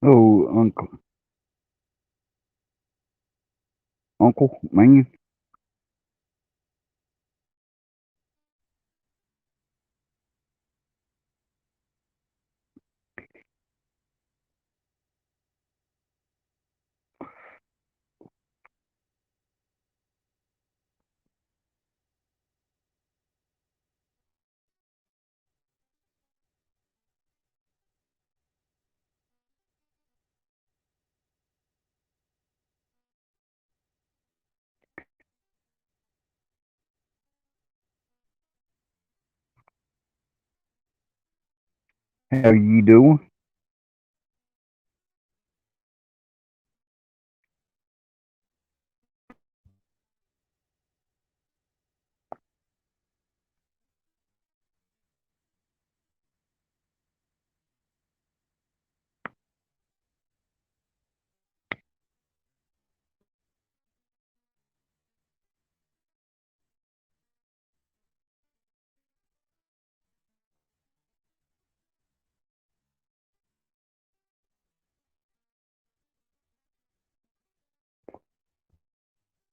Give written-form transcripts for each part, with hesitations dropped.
Oh, Uncle, man. How you doing?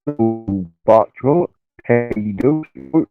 Oh, Bot Truck. How you doing?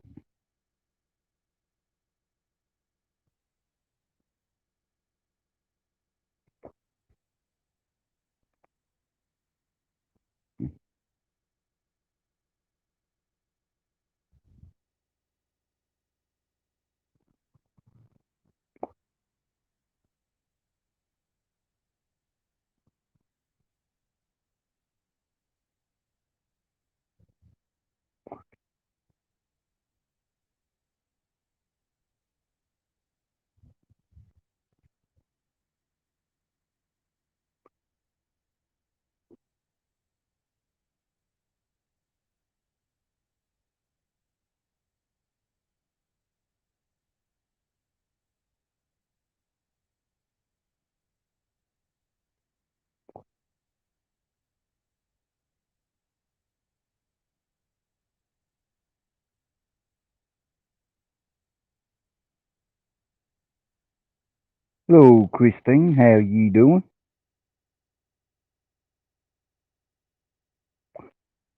Hello, Christine. How you doing?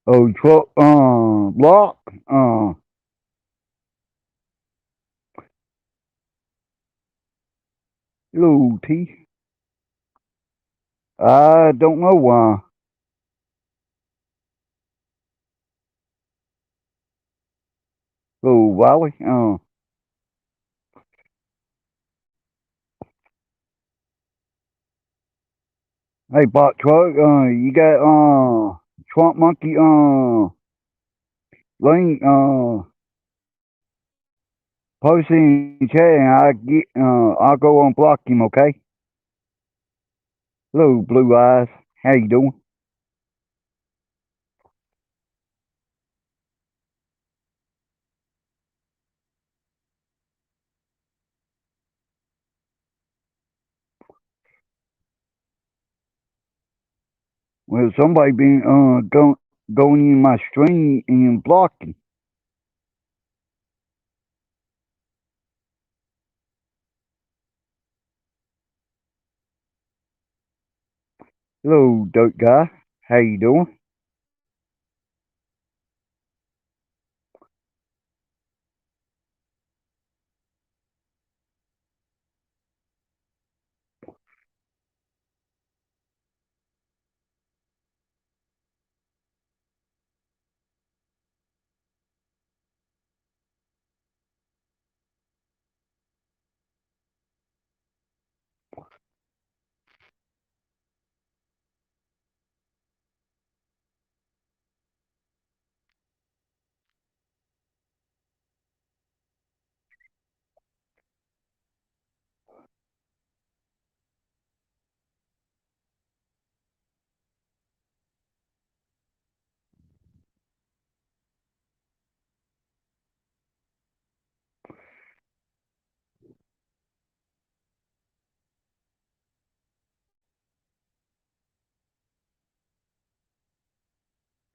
Oh, truck. Block. Hello, T. I don't know why. Hello, Wally. Hey, Bot Truck. You got Swamp Monkey. Link. Post in the chat, and I'll go and block him. Okay. Hello, Blue Eyes. How you doing? Well, somebody been going in my stream and blocking. Hello, Dirt Guy. How you doing?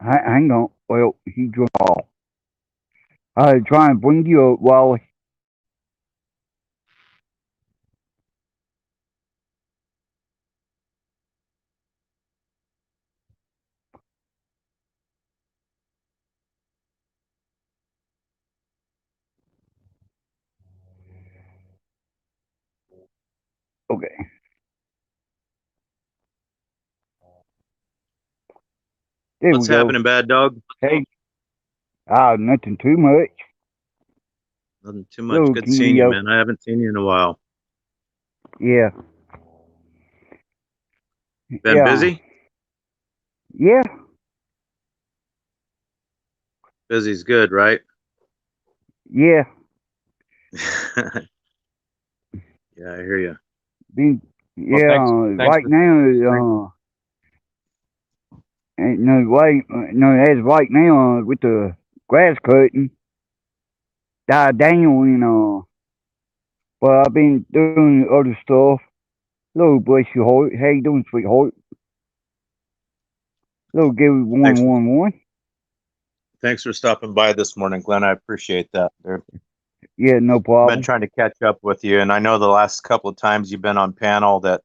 Hang on. Well, he dropped off. I was trying to bring you up, Wally. Okay. There we What's go. happening, bad dog? Hey. Nothing too much. Nothing too much. Hello, Good seeing you, Leo. man. I haven't seen you in a while. Yeah. Been Yeah. busy? Yeah. Busy's good, right? Yeah. Yeah, I hear you. Been, Well, yeah. thanks Right for thanks. now, no, wait, no, as right now, with the grass cutting, died down, but I've been doing other stuff. Hello, bless your heart. How you doing, sweetheart? Hello, Gary Thanks for 111. thanks for stopping by this morning, Glenn. I appreciate that. Yeah, no I've been problem. trying to catch up with you, and I know the last couple of times you've been on panel that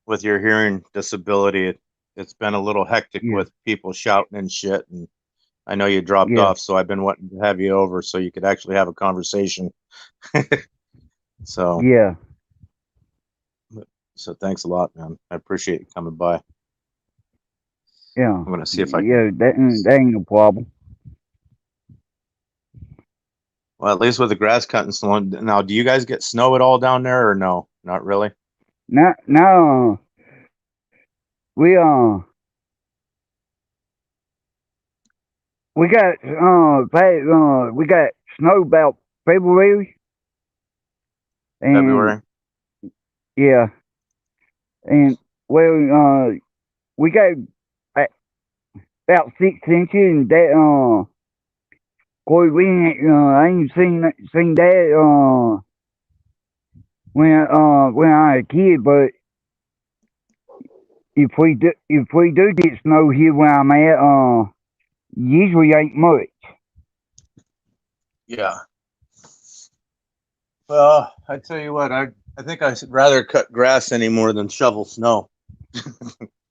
with your hearing disability, it's been a little hectic Yeah, with people shouting and shit. And I know you dropped yeah, off, so I've been wanting to have you over so you could actually have a conversation. So, yeah, so thanks a lot, man. I appreciate you coming by. yeah, I'm gonna see if I can. yeah. That ain't no problem. Well, at least with the grass cutting slowing. Now, do you guys get snow at all down there, or no? Not really. Now, we we got we got snow about February, and February. yeah, and well, we got uh, about 6 inches, and that boy, I ain't seen that when I was a kid, but if we do get snow here where I'm at, usually ain't much. Yeah. Well, I tell you what, I think I'd rather cut grass anymore than shovel snow.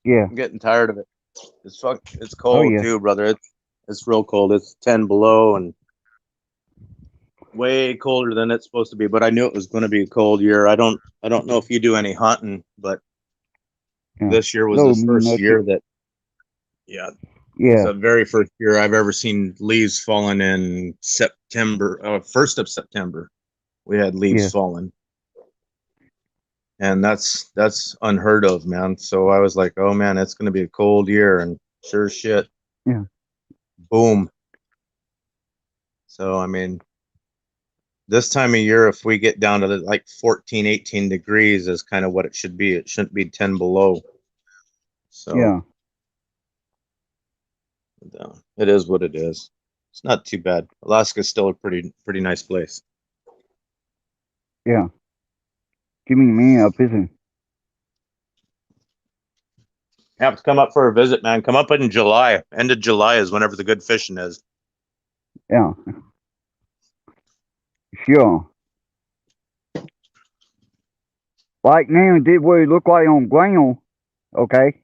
Yeah. I'm getting tired of it. It's Oh cold yeah. too, brother. It's real cold. It's 10 below and way colder than it's supposed to be. But I knew it was going to be a cold year. I don't know if you do any hunting, but Yeah. this year was the No, me first nothing. year that yeah, it's Yeah. the very first year I've ever seen leaves falling in September, 1st of September. We had leaves Yeah. falling, and that's unheard of, man. So I was like, oh man, it's going to be a cold year, and sure as shit, Yeah. boom. So I mean, this time of year, if we get down to like 14, 18 degrees is kind of what it should be. It shouldn't be 10 below. So Yeah. it is what it is. It's not too bad. Alaska's still a pretty nice place. Yeah. Give me a minute up, isn't Have to come up for a visit, man. Come up in July. End of July is whenever the good fishing is. Yeah. Sure. Like now, did what it look like on ground? Okay.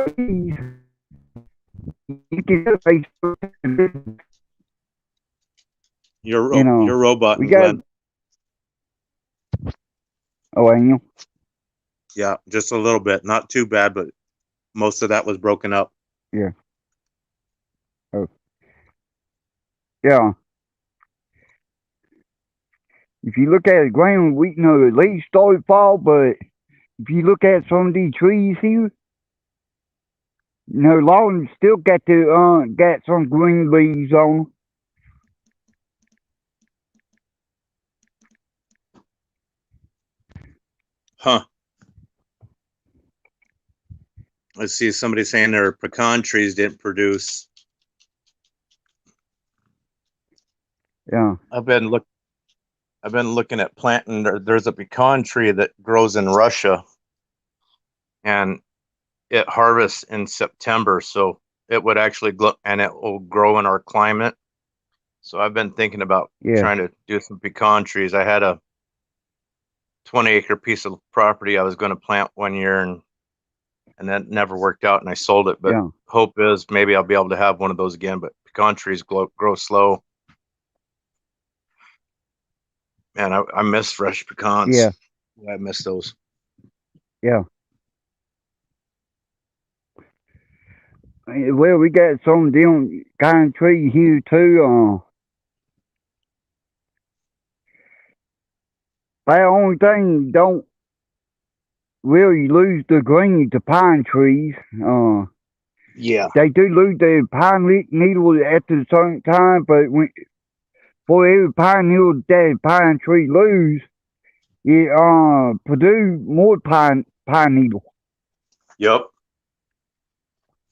trees, you can just face, you know, You're robot, we got, Glenn. oh, Daniel. Yeah, just a little bit. Not too bad, but most of that was broken up. Yeah. Oh, yeah. If you look at the ground, we know the leaves started fall, but if you look at some of these trees here, you know, a lot of them still got some green leaves on them. Huh. Let's see, somebody saying their pecan trees didn't produce. Yeah. I've been looking at planting. There's a pecan tree that grows in Russia, and it harvests in September, so it would actually and it will grow in our climate. So I've been thinking about Yeah. trying to do some pecan trees. I had a 20-acre piece of property I was going to plant one year, and that never worked out, and I sold it. But Yeah. hope is maybe I'll be able to have one of those again. But pecan trees grow slow. Man, I miss fresh pecans. Yeah. I miss those. Yeah. Well, we got some different kind of tree here too. The only thing don't really lose the green to pine trees. Yeah. They do lose their pine needle at the same time, but for every pine needle that pine tree lose, it produce more pine needle. Yep.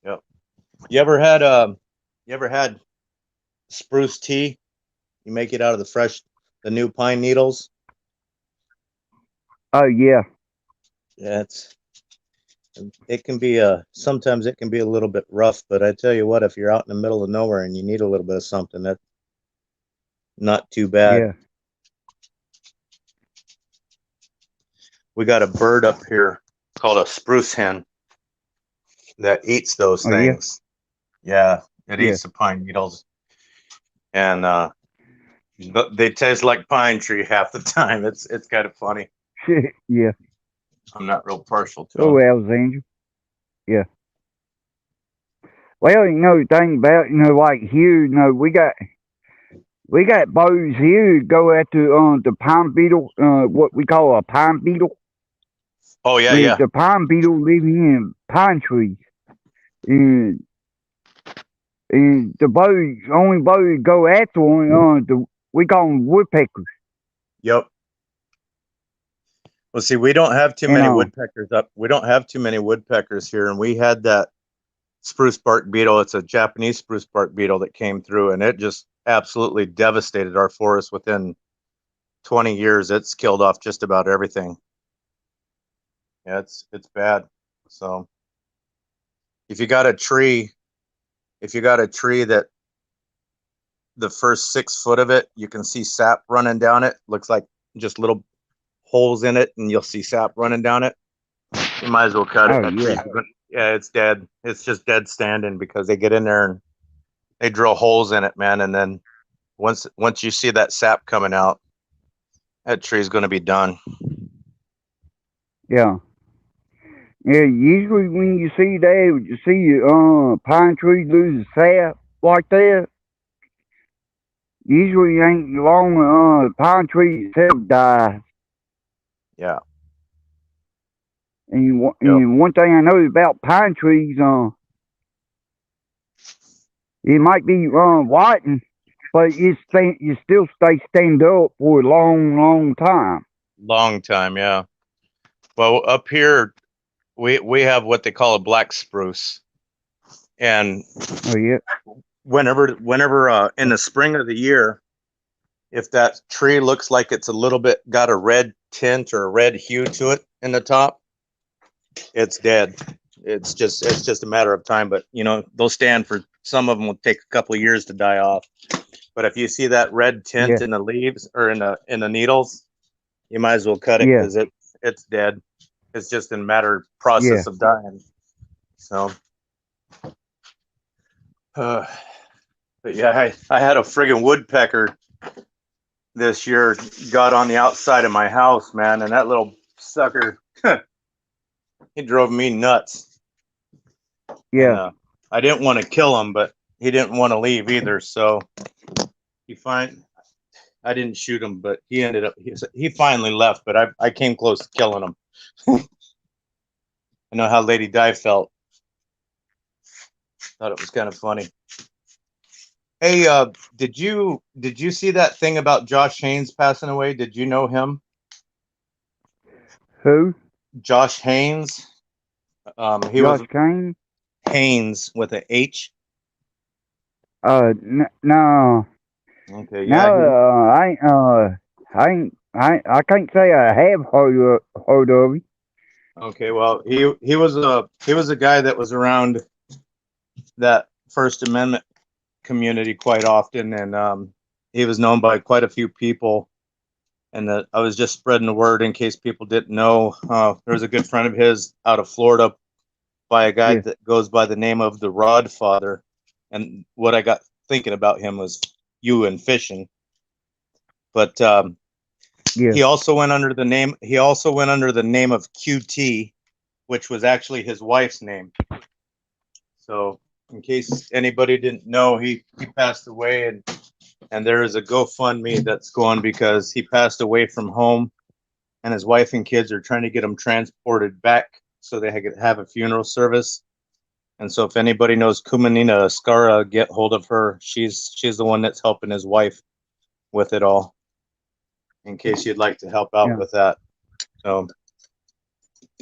Yep. You ever had spruce tea? You make it out of the new pine needles. Oh yeah. Yeah, it can be sometimes it can be a little bit rough, but I tell you what, if you're out in the middle of nowhere and you need a little bit of something, that's not too bad. Yeah. We got a bird up here called a spruce hen that eats those things. Yeah, it eats the pine needles, and they taste like pine tree half the time. It's kind of funny. Yeah. I'm not real partial to Oh, them. Alexandra. Yeah. Well, you know, the thing about, you know, like here, you know, we got bows here go after the pine beetle, what we call a pine beetle. Oh yeah. The pine beetle living in pine trees. And the only bows go after one, we call them woodpeckers. Yep. Well, see, we don't have too many woodpeckers up. We don't have too many woodpeckers here, and we had that spruce bark beetle. It's a Japanese spruce bark beetle that came through, and it just absolutely devastated our forest. Within 20 years, it's killed off just about everything. Yeah, it's bad. So if you got a tree that the first 6 foot of it, you can see sap running down it. Looks like just little holes in it, and you'll see sap running down it. You might as well cut it. Yeah, it's dead. It's just dead standing because they get in there and they drill holes in it, man. And then once you see that sap coming out, that tree's going to be done. Yeah. Yeah, usually when you see that, you see pine tree lose sap like that, usually ain't long the pine tree itself dies. Yeah. And one thing I know about pine trees, it might be whiting, but you still stand up for a long time. Long time, yeah. Well, up here we have what they call a black spruce, and oh yeah, whenever in the spring of the year, if that tree looks like it's a little bit got a red tint or a red hue to it in the top, it's dead. It's just a matter of time. But you know, they'll stand for, some of them will take a couple of years to die off. But if you see that red tint in the leaves or in the needles, you might as well cut it because it's dead. It's just a matter process of dying. So, but yeah, I had a friggin' woodpecker this year got on the outside of my house, man, and that little sucker, he drove me nuts. Yeah. And, I didn't want to kill him, but he didn't want to leave either. So I didn't shoot him, but he finally left, but I came close to killing him. I know how Lady Di felt. Thought it was kind of funny. Hey, did you see that thing about Josh Haynes passing away? Did you know him? Who? Josh Haynes. He Josh was Kane? Haynes with an H. No. Okay, No, I can't say I have heard of him. Okay, well, he was a guy that was around that First Amendment community quite often, and he was known by quite a few people. And that I was just spreading the word in case people didn't know. There was a good friend of his out of Florida by a guy that goes by the name of the Rod Father. And what I got thinking about him was you and fishing. But he also went under the name. He also went under the name of QT, which was actually his wife's name. So, in case anybody didn't know, he passed away, and there is a GoFundMe that's going because he passed away from home, and his wife and kids are trying to get him transported back so they could have a funeral service. And so, if anybody knows Kumanina Ascara, get hold of her. She's the one that's helping his wife with it all. In case you'd like to help out with that. So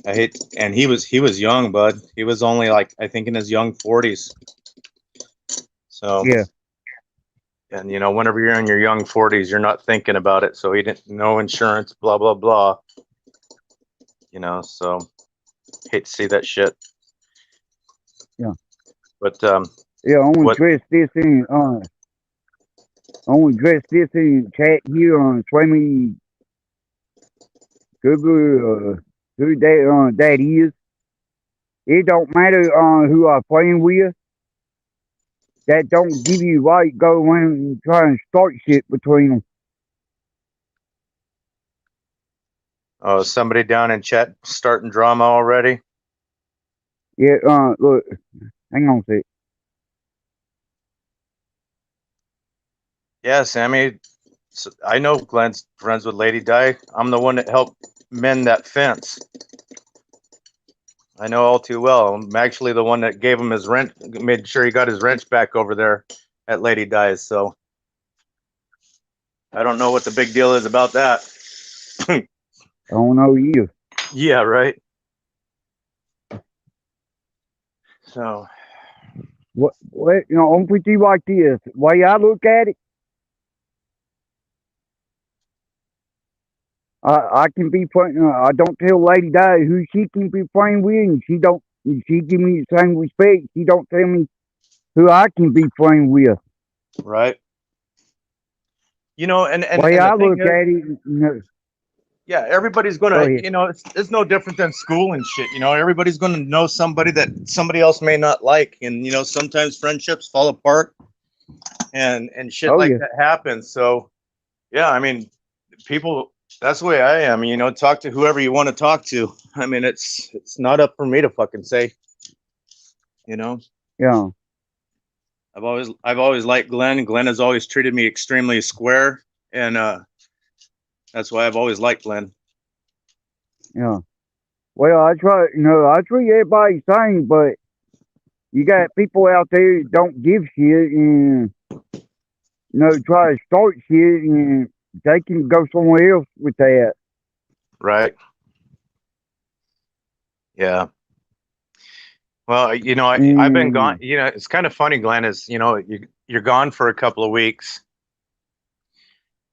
and he was young, bud. He was only like, I think in his young 40s. So and whenever you're in your young 40s, you're not thinking about it. So he didn't know insurance, blah blah blah. So hate to see that shit. Yeah. But I only dress this in chat here on Swami Google who that is. It don't matter who I'm playing with. That don't give you right go around and try and start shit between them. Oh, somebody down in chat starting drama already? Yeah, look, hang on a sec. Yeah, Sammy, I know Glenn's friends with Lady Di. I'm the one that helped mend that fence. I know all too well. I'm actually the one that gave him his rent, made sure he got his wrench back over there at Lady Di's. So I don't know what the big deal is about that. I don't know you. Yeah, right. So what I'm with you like this. Way I look at it, I can be playing. I don't tell Lady Di who she can be playing with, and she don't. She give me the same respect. She don't tell me who I can be playing with. Right. And way I look at it, yeah, everybody's gonna, it's no different than school and shit. Everybody's gonna know somebody that somebody else may not like, and sometimes friendships fall apart, and shit that happens. So, yeah, I mean, people. That's the way I am. Talk to whoever you want to talk to. I mean, it's not up for me to fucking say. Yeah. I've always liked Glenn. Glenn has always treated me extremely square, and that's why I've always liked Glenn. Yeah. Well, I treat everybody the same, but you got people out there that don't give shit and try to start shit, and they can go somewhere else with that. Right. Yeah. Well, I've been gone. It's kind of funny, Glenn, is, you're gone for a couple of weeks,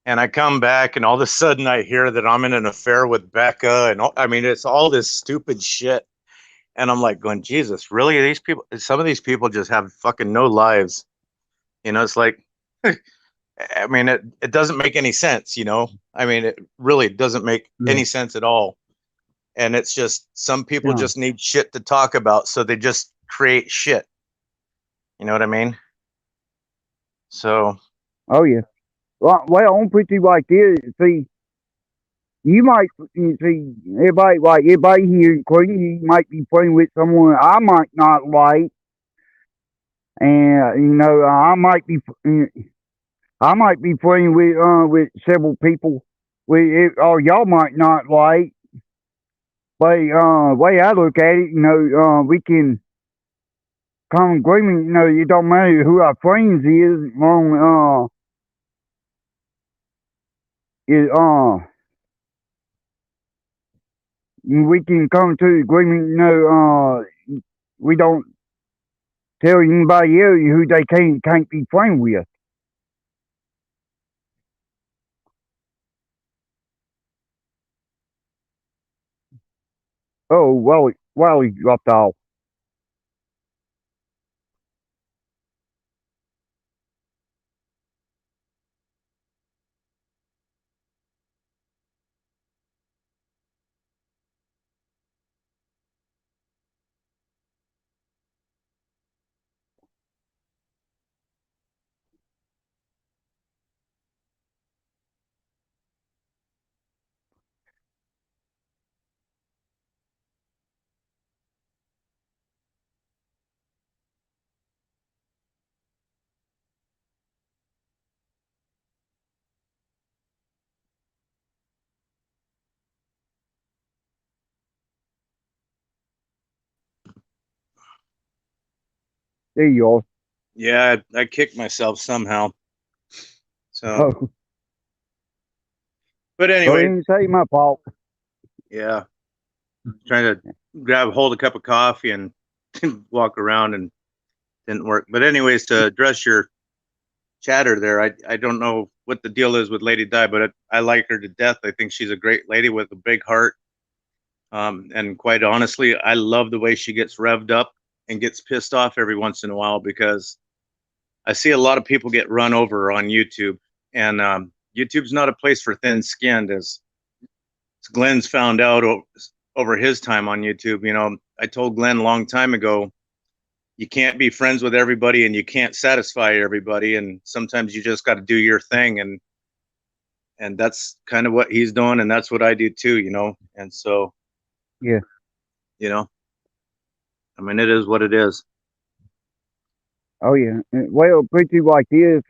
and I come back, and all of a sudden I hear that I'm in an affair with Becca, and I mean, it's all this stupid shit. And I'm like going, Jesus, really? Some of these people just have fucking no lives. It's like, I mean, it doesn't make any sense, I mean, it really doesn't make any sense at all. And it's just, some people Yeah. just need shit to talk about, so they just create shit. You know what I mean? So. Oh yeah. Well, I'm pretty like this. See, you might see everybody here, including you, might be playing with someone I might not like, and I might be playing with several people or y'all might not like. But way I look at it, we can come agreement. It don't matter who our friends is, long is we can come to agreement. We don't tell anybody else who they can't be friends with. Oh, Wally dropped off. There you are. Yeah, I kicked myself somehow. So, Oh, but so anyway, it ain't say my fault. yeah, trying to hold a cup of coffee and walk around, and didn't work. But anyways, to address your chatter there, I don't know what the deal is with Lady Di, but I like her to death. I think she's a great lady with a big heart. And quite honestly, I love the way she gets revved up and gets pissed off every once in a while, because I see a lot of people get run over on YouTube, and YouTube's not a place for thin-skinned, as Glenn's found out over his time on YouTube. I told Glenn a long time ago, you can't be friends with everybody and you can't satisfy everybody, and sometimes you just got to do your thing, and that's kind of what he's doing, and that's what I do too. And so, Yeah. I mean, it is what it is. Oh yeah. Well, pretty like this.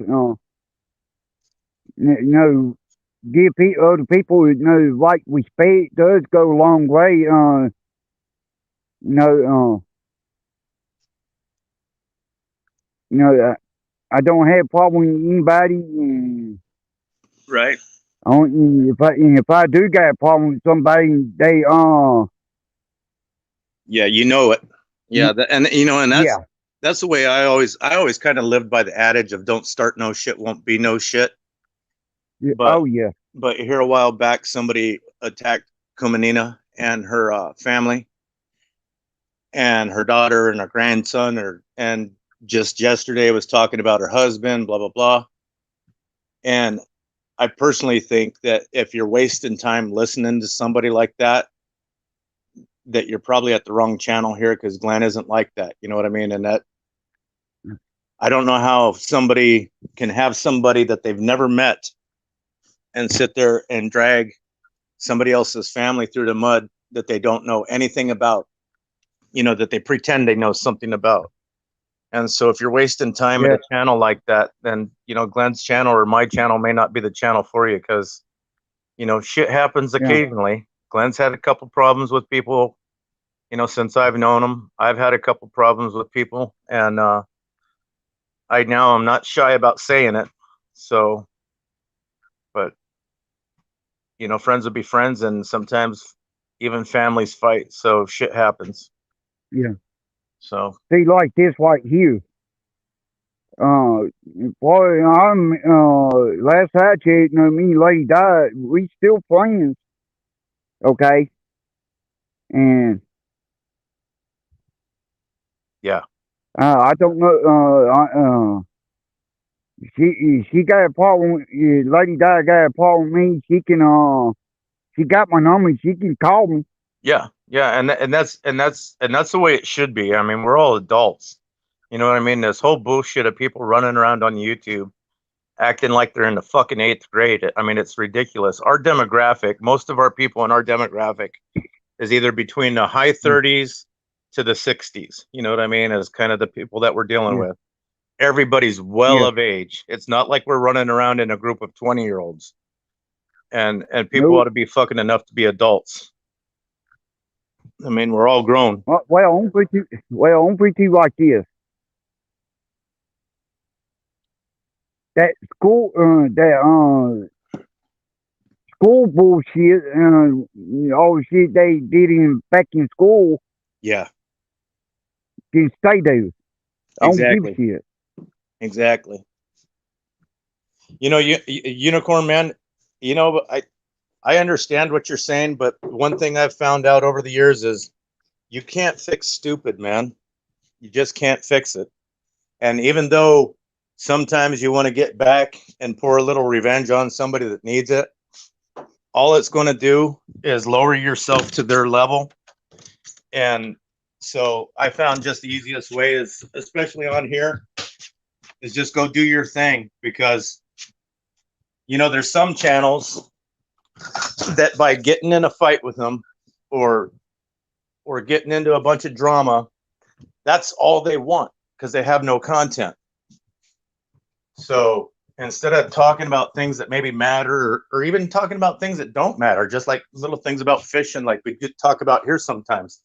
Give other people like respect does go a long way. You know, I don't have a problem with anybody, and Right. if I do got a problem with somebody, they Yeah, you know it. Yeah, and yeah, that's the way I always kind of lived by the adage of don't start no shit, won't be no shit. But oh yeah, here a while back, somebody attacked Kumanina and her family, and her daughter and her grandson, and just yesterday was talking about her husband, blah blah blah. And I personally think that if you're wasting time listening to somebody like that, that you're probably at the wrong channel here, because Glenn isn't like that. You know what I mean? And that, I don't know how somebody can have somebody that they've never met and sit there and drag somebody else's family through the mud that they don't know anything about, that they pretend they know something about. And so if you're wasting time at a channel like that, then, Glenn's channel or my channel may not be the channel for you, because, shit happens occasionally. Glenn's had a couple problems with people, since I've known him. I've had a couple problems with people, and I'm not shy about saying it. So, but, friends will be friends, and sometimes even families fight. So shit happens. yeah. So See, like this right here. Boy, I'm last I checked, me and Lady Di, we still friends. Okay, and yeah, I don't know. She got a problem. Lady Di got a problem with me. She got my number. She can call me. Yeah, yeah, and that's the way it should be. I mean, we're all adults. You know what I mean? This whole bullshit of people running around on YouTube acting like they're in the fucking eighth grade. I mean, it's ridiculous. Our demographic, most of our people in our demographic is either between the high Yeah, 30s to the 60s. You know what I mean? As kind of the people that we're dealing yeah, with. Everybody's well yeah. of age. It's not like we're running around in a group of 20-year-olds. And people ought Nope. to be fucking enough to be adults. I mean, we're all grown. I'm put you like this. That school bullshit, all the shit they did back in school Yeah, can stay there. I don't give a exactly. shit. Exactly. Unicorn man, I understand what you're saying, but one thing I've found out over the years is you can't fix stupid, man. You just can't fix it. And even though sometimes you want to get back and pour a little revenge on somebody that needs it, all it's going to do is lower yourself to their level. And so I found just the easiest way is, especially on here, is just go do your thing because, there's some channels that by getting in a fight with them or getting into a bunch of drama, that's all they want because they have no content. So instead of talking about things that maybe matter or even talking about things that don't matter, just like little things about fishing, like we could talk about here sometimes,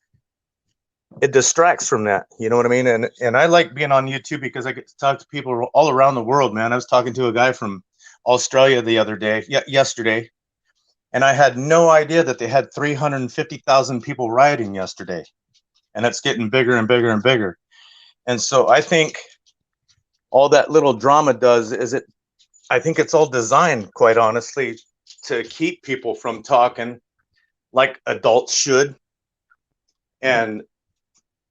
it distracts from that. You know what I mean? And I like being on YouTube because I get to talk to people all around the world, man. I was talking to a guy from Australia the other day, yesterday, and I had no idea that they had 350,000 people rioting yesterday. And it's getting bigger and bigger and bigger. And so I think all that little drama does is I think it's all designed, quite honestly, to keep people from talking like adults should. And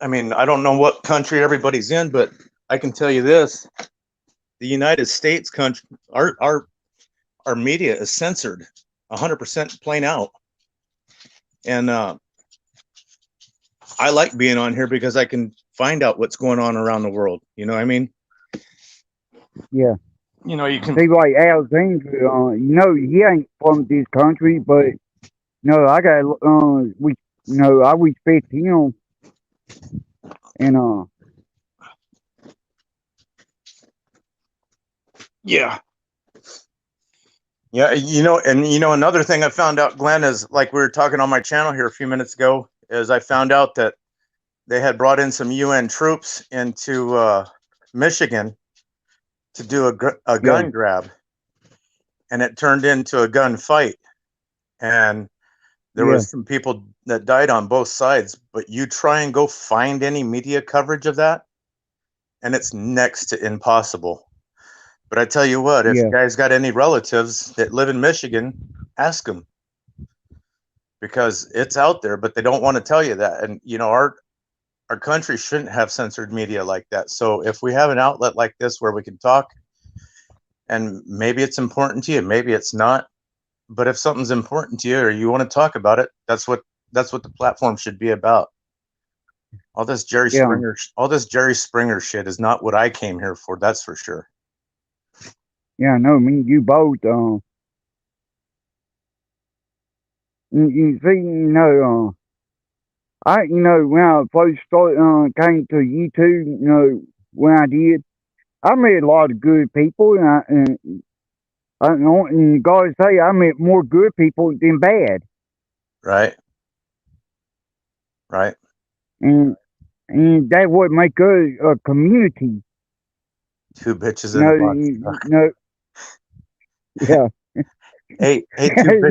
I mean, I don't know what country everybody's in, but I can tell you this: the United States country, our media is censored 100% plain out. And I like being on here because I can find out what's going on around the world. You know what I mean? Yeah. You can. See, like Alexander, he ain't from this country, but no, I respect him, and Yeah. Yeah, another thing I found out, Glenn, is like we were talking on my channel here a few minutes ago, is I found out that they had brought in some UN troops into Michigan to do a yeah, gun grab, and it turned into a gun fight, and there yeah, was some people that died on both sides. But you try and go find any media coverage of that, and it's next to impossible. But I tell you what, if you yeah, guys got any relatives that live in Michigan, ask them because it's out there, but they don't want to tell you that. And our country shouldn't have censored media like that. So if we have an outlet like this where we can talk, and maybe it's important to you, maybe it's not, but if something's important to you or you want to talk about it, that's what the platform should be about. yeah, All this Jerry Springer shit is not what I came here for. That's for sure. yeah. No, me and you both. You see, when I first came to YouTube, when I did, I met a lot of good people, and God say I met more good people than bad, Right. Right. and that would make us a community. Two bitches in a No, box. no, yeah, Hey,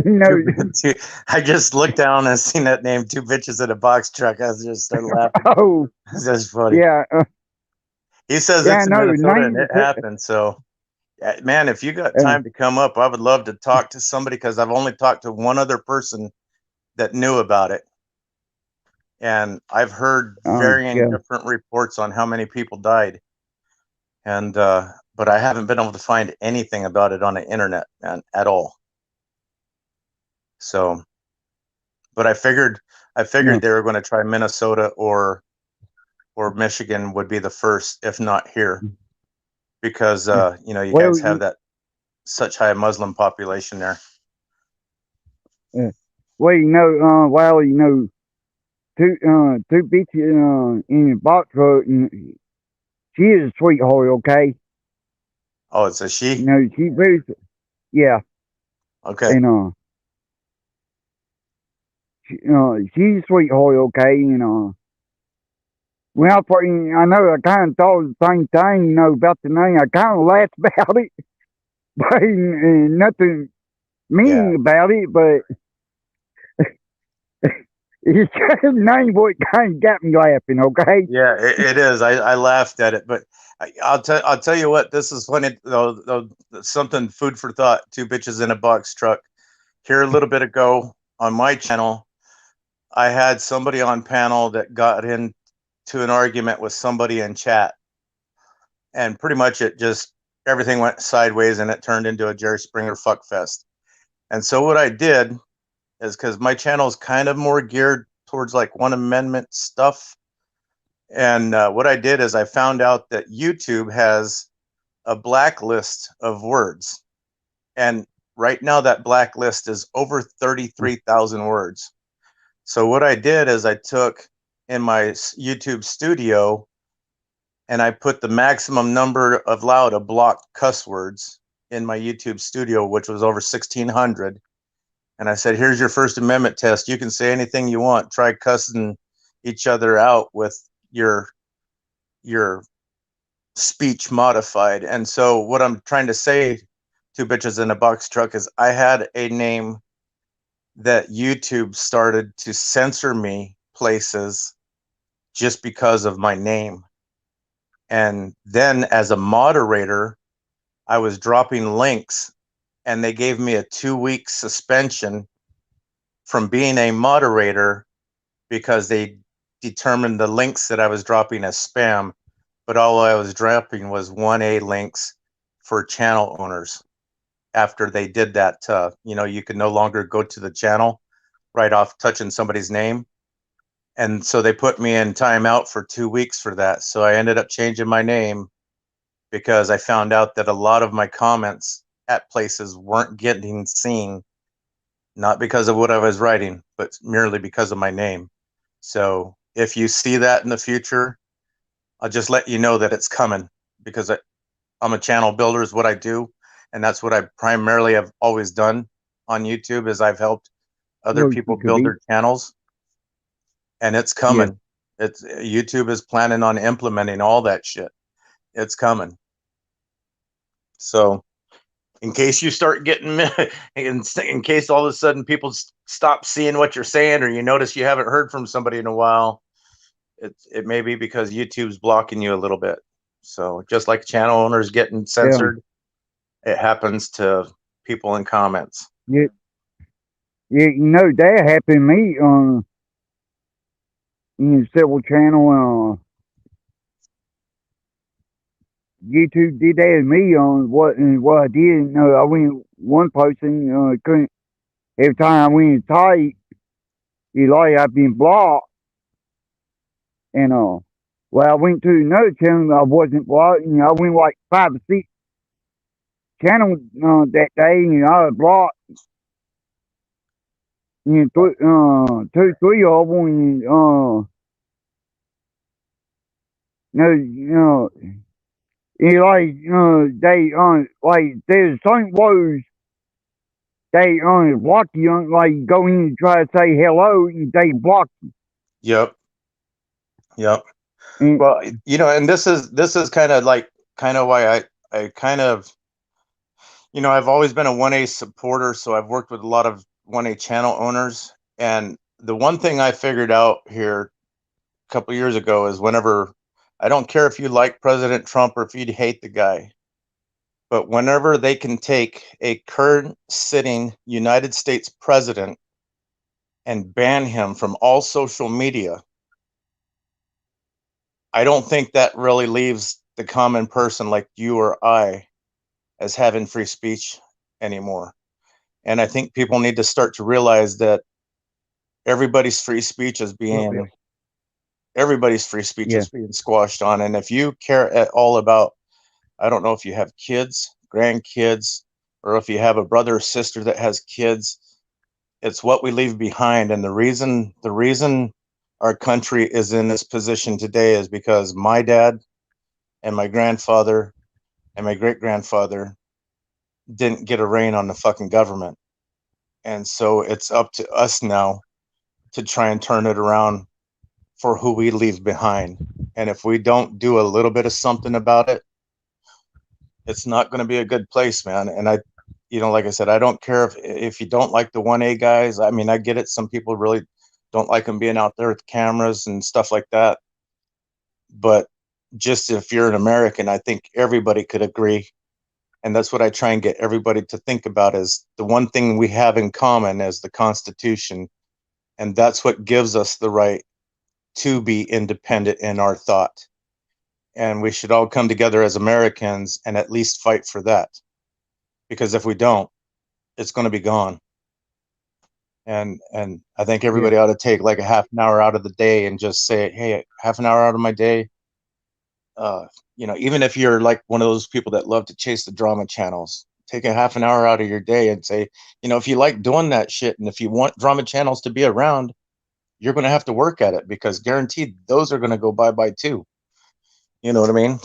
no, two. I just looked down and seen that name, two bitches in a box truck. I just started laughing. oh, That's funny. yeah, He says yeah, it's in no, Minnesota and names, it happened. So, man, if you got uh, time to come up, I would love to talk to somebody because I've only talked to one other person that knew about it. And I've heard varying yeah, different reports on how many people died. And, but I haven't been able to find anything about it on the internet, man, at all. So, But I figured they were going to try Minnesota or Michigan would be the first, if not here, because you know, you guys have that such high Muslim population there. Well, you know, two bitches in a box truck, and she is a sweetheart, okay? Oh, it's a she? You know, she's very, yeah. Okay. And she's a sweetheart, okay? And when I know I kind of thought the same thing, you know, about the name. I kind of laughed about it, but nothing mean about it, but it's just the name what kind of got me laughing, okay? Yeah, it is. I laughed at it, but I'll tell you what. This is funny. Though, something food for thought. Two bitches in a box truck. Here a little bit ago on my channel, I had somebody on panel that got into an argument with somebody in chat, and pretty much everything went sideways, and it turned into a Jerry Springer fuck fest. And so what I did is, because my channel is kind of more geared towards like One Amendment stuff, and what I did is I found out that YouTube has a blacklist of words, and right now that blacklist is over 33,000 words. So what I did is I took in my YouTube studio and I put the maximum number allowed of blocked cuss words in my YouTube studio, which was over 1,600. And I said, here's your First Amendment test. You can say anything you want. Try cussing each other out with your speech modified. And so what I'm trying to say, Two Bitches in a Box Truck, is I had a name that YouTube started to censor me places just because of my name. And then as a moderator, I was dropping links, and they gave me a 2-week suspension from being a moderator because they determined the links that I was dropping as spam, but all I was dropping was 1A links for channel owners. After they did that, you know, you could no longer go to the channel right off touching somebody's name. And so they put me in timeout for 2 weeks for that. So I ended up changing my name because I found out that a lot of my comments at places weren't getting seen, not because of what I was writing, but merely because of my name. So if you see that in the future, I'll just let you know that it's coming, because I'm a channel builder is what I do. And that's what I primarily have always done on YouTube, is I've helped other people build their channels. And it's coming. Yeah. YouTube is planning on implementing all that shit. It's coming. So in case you start getting, in case all of a sudden people stop seeing what you're saying, or you notice you haven't heard from somebody in a while, it may be because YouTube's blocking you a little bit. So just like channel owners getting censored, it happens to people in comments. Yeah, you know, that happened to me on several channel. YouTube did that to me on what I did. I went one person couldn't. Every time I went to type, I've been blocked. And well, I went to another channel, I wasn't blocked. I went like 5 or 6 channels that day, and I was blocked. 2, 3 of them. They like there's some words they block you. Like go in and try to say hello, they block you. Yep. Well, you know, and this is kind of why I kind of, you know, I've always been a 1A supporter, so I've worked with a lot of 1A channel owners. And the one thing I figured out here a couple years ago is, whenever, I don't care if you like President Trump or if you hate the guy, but whenever they can take a current sitting United States president and ban him from all social media, I don't think that really leaves the common person like you or I as having free speech anymore. And I think people need to start to realize that everybody's free speech is being everybody's free speech is being squashed on. And if you care at all about, I don't know if you have kids, grandkids, or if you have a brother or sister that has kids, it's what we leave behind. And the reason our country is in this position today is because my dad and my grandfather and my great grandfather didn't get a rein on the fucking government. And so it's up to us now to try and turn it around for who we leave behind. And if we don't do a little bit of something about it, it's not going to be a good place, man. And like I said, I don't care if you don't like the 1A guys. I mean, I get it. Some people really don't like them being out there with cameras and stuff like that. But just if you're an American, I think everybody could agree. And that's what I try and get everybody to think about, is the one thing we have in common is the Constitution. And that's what gives us the right to be independent in our thought. And we should all come together as Americans and at least fight for that. Because if we don't, it's going to be gone. And I think everybody ought to take like a half an hour out of the day and just say, hey, half an hour out of my day. Even if you're like one of those people that love to chase the drama channels, take a half an hour out of your day and say, if you like doing that shit and if you want drama channels to be around, you're going to have to work at it, because guaranteed those are going to go bye-bye too. You know what I mean?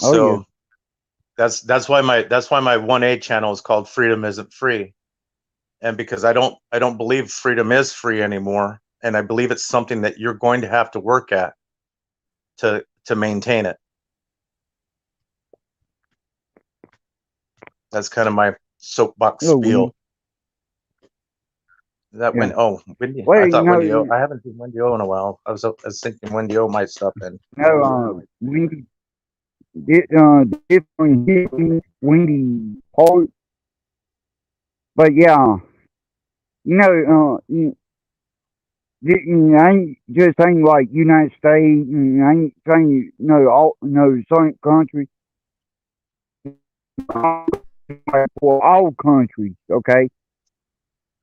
That's why my 1A channel is called Freedom Isn't Free. And because I don't believe freedom is free anymore. And I believe it's something that you're going to have to work at to maintain it. That's kind of my soapbox spiel. That Wendy? Oh, Wendy. Well, I thought Wendy O. I haven't seen Wendy O in a while. I was thinking Wendy O might stop in. No, Wendy. Different Wendy part. But yeah, I ain't just saying like United States, and I ain't saying certain countries. For all countries, okay?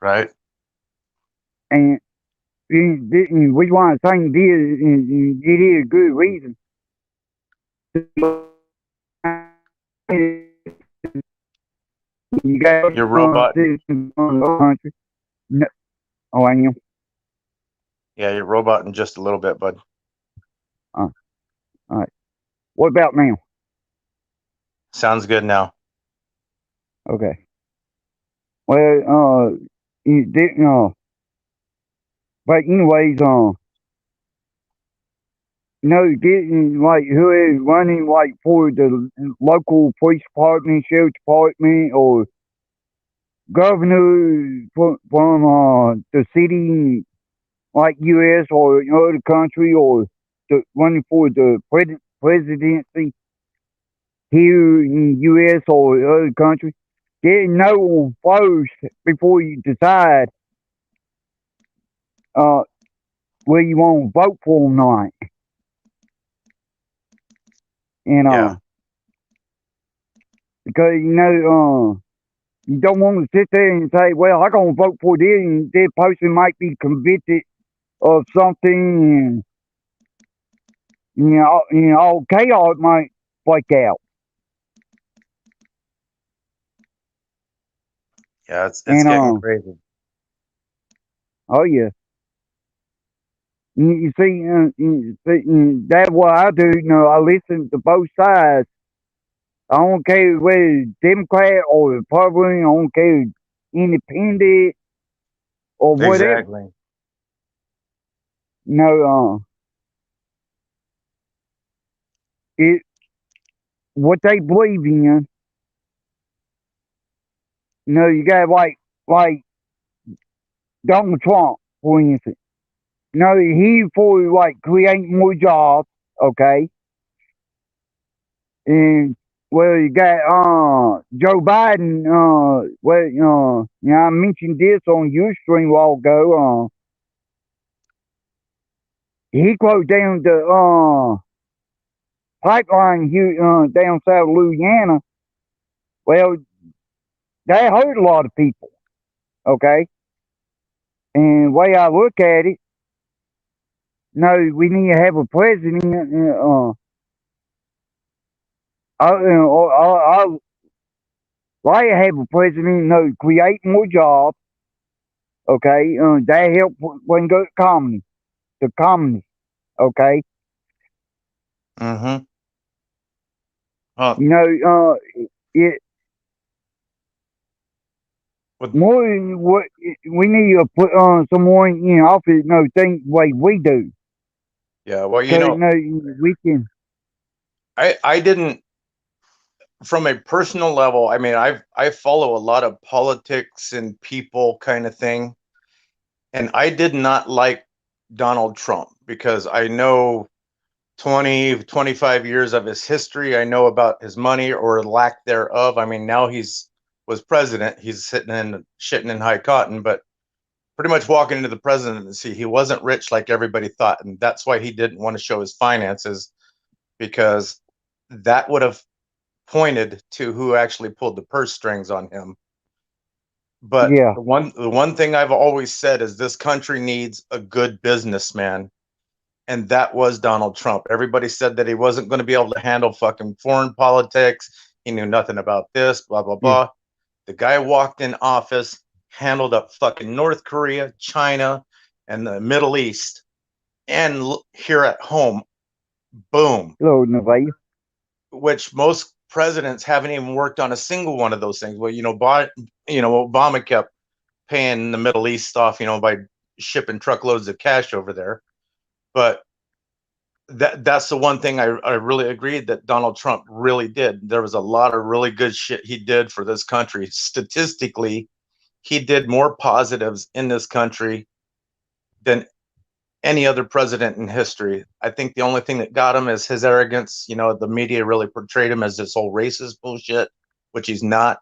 Right. And we want to say it is a good reason. You got your robot. Country. No. Oh, I am. Yeah, you're roboting just a little bit, bud. All right. What about now? Sounds good now. Okay. Well, but anyways, getting like who is running like for the local police department, sheriff department, or governor from the city, like U.S. or other country, or running for the presidency here in U.S. or other country, getting know first before you decide where you want to vote for or not. Because you don't want to sit there and say, well, I'm going to vote for this, and this person might be convicted of something, and all chaos might break out. Yeah, it's getting crazy. Oh yeah. You see, that's what I do. I listen to both sides. I don't care whether it's Democrat or Republican. I don't care if independent or whatever. Exactly. What they believe in. You got like Donald Trump, for instance. He for like creating more jobs, okay? And you got Joe Biden. I mentioned this on your stream a while ago. He closed down the pipeline here down south of Louisiana. Well, that hurt a lot of people, okay? And the way I look at it, No, we need to have a president. I like to have a president. No, create more jobs. Okay, that help when go comedy, the communists. Okay, Mm-hmm. you know, it With, more what we need to put on someone in office. No, think the way we do. yeah, well, So no, we can. I didn't, from a personal level, I mean, I follow a lot of politics and people kind of thing, and I did not like Donald Trump because I know 20, 25 years of his history. I know about his money or lack thereof. I mean, now he's was president. He's sitting in shitting in high cotton, but pretty much walking into the presidency, he wasn't rich like everybody thought, and that's why he didn't want to show his finances, because that would have pointed to who actually pulled the purse strings on him. But Yeah, the one thing I've always said is this country needs a good businessman, and that was Donald Trump. Everybody said that he wasn't going to be able to handle fucking foreign politics. He knew nothing about this, blah blah yeah, blah. The guy walked in office, handled up fucking North Korea, China, and the Middle East, and here at home, boom. loading away. Which most presidents haven't even worked on a single one of those things. Well, Obama kept paying the Middle East off, by shipping truckloads of cash over there. But that's the one thing I really agreed that Donald Trump really did. There was a lot of really good shit he did for this country. Statistically, he did more positives in this country than any other president in history. I think the only thing that got him is his arrogance. The media really portrayed him as this whole racist bullshit, which he's not,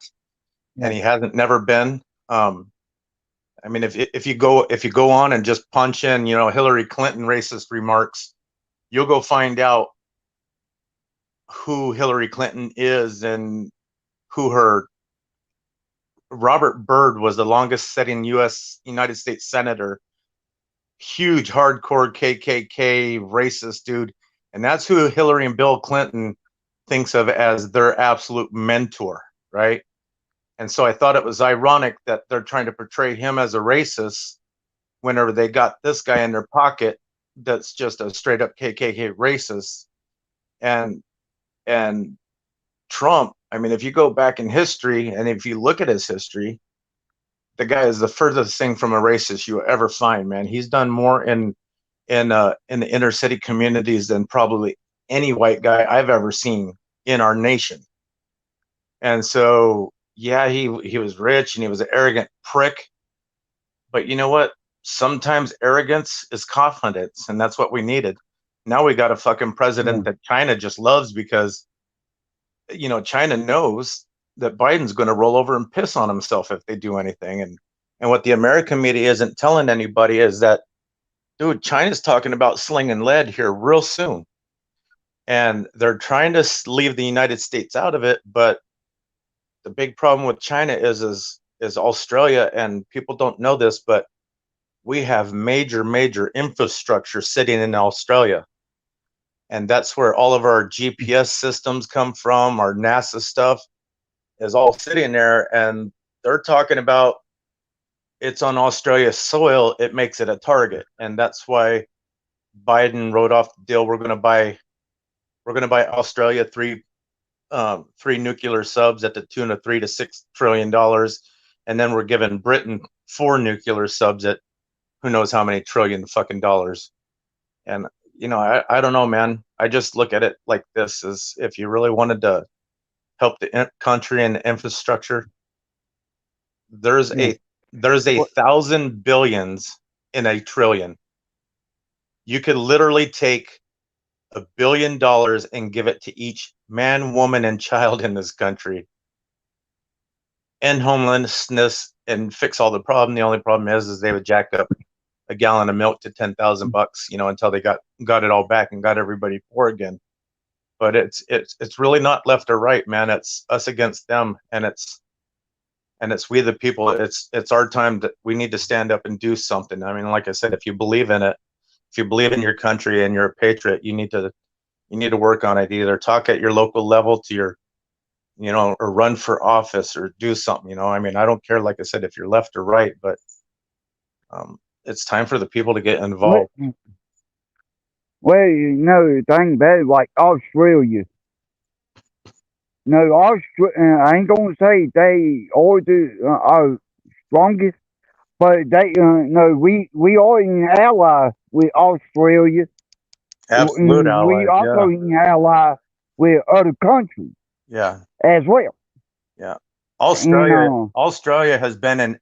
Yeah, and he hasn't never been. I mean, if you go on and just punch in, Hillary Clinton racist remarks, you'll go find out who Hillary Clinton is and who her Robert Byrd was the longest sitting United States senator, huge hardcore KKK racist dude, and that's who Hillary and Bill Clinton thinks of as their absolute mentor, right? And so I thought it was ironic that they're trying to portray him as a racist whenever they got this guy in their pocket that's just a straight up KKK racist. And Trump, I mean, if you go back in history and if you look at his history, the guy is the furthest thing from a racist you ever find, man. He's done more in the inner city communities than probably any white guy I've ever seen in our nation. And so, yeah, he was rich and he was an arrogant prick. But you know what? Sometimes arrogance is confidence, and that's what we needed. Now we got a fucking yeah, president that China just loves because China knows that Biden's going to roll over and piss on himself if they do anything. And what the American media isn't telling anybody is that, dude, China's talking about slinging lead here real soon. And they're trying to leave the United States out of it. But the big problem with China is Australia, and people don't know this, but we have major infrastructure sitting in Australia. And that's where all of our GPS systems come from. Our NASA stuff is all sitting there, and they're talking about it's on Australia's soil. It makes it a target, and that's why Biden wrote off the deal. We're going to buy Australia three nuclear subs at the tune of $3 to $6 trillion, and then we're giving Britain 4 nuclear subs at who knows how many trillion fucking dollars. And I don't know, man. I just look at it like this: is if you really wanted to help the country and the infrastructure, there's yeah. a 1,000 billions in a trillion. You could literally take $1 billion and give it to each man, woman, and child in this country, end homelessness, and fix all the problem. The only problem is they would jack up a gallon of milk to $10,000, until they got it all back and got everybody poor again. But it's really not left or right, man. It's us against them, and it's we the people. It's our time that we need to stand up and do something. I mean, like I said, if you believe in it, if you believe in your country and you're a patriot, you need to work on it. Either talk at your local level to your, or run for office or do something. I mean, I don't care, like I said, if you're left or right, but it's time for the people to get involved. Well, the thing about it, like Australia. No, I ain't gonna say they are our strongest, but they, no, we are an ally with Australia. Absolute And we allies, also yeah. an ally with other countries Yeah. as well. Yeah. And, Australia has been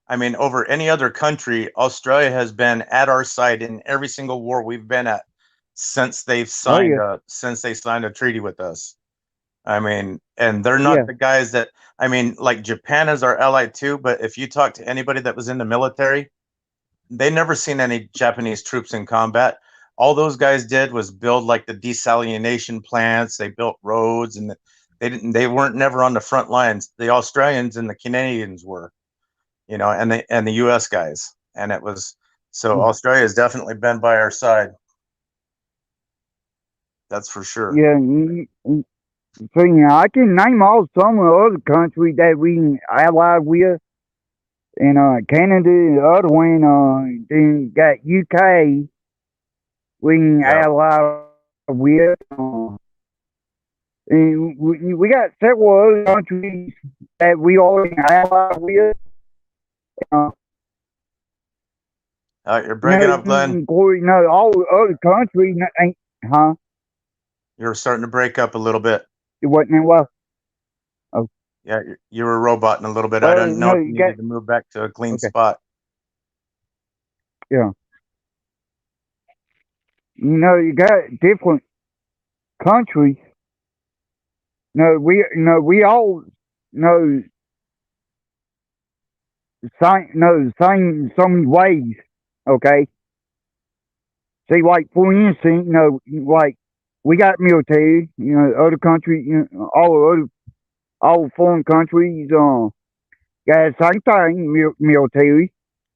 over any other country, Australia has been at our side in every single war we've been at since they signed a treaty with us. I mean, and they're not the guys that, like Japan is our ally too, but if you talk to anybody that was in the military, they never seen any Japanese troops in combat. All those guys did was build like the desalination plants. They built roads, and they weren't never on the front lines. The Australians and the Canadians were, and the US guys. And it was, so Australia has definitely been by our side. That's for sure. Yeah. So, I can name all some of the other countries that we allied with. And Canada, the other one, then got UK, we allied with. And we got several other countries that we already allied with. You're breaking up, Glenn. All the other countries ain't, huh? You're starting to break up a little bit. It wasn't well. Oh. Yeah, you were roboting a little bit. I don't know if you needed to move back to a clean spot. Yeah. You got different countries. We all same so many ways. Okay. See, like for instance, like we got military. Other countries, all foreign countries, got the same thing. Military.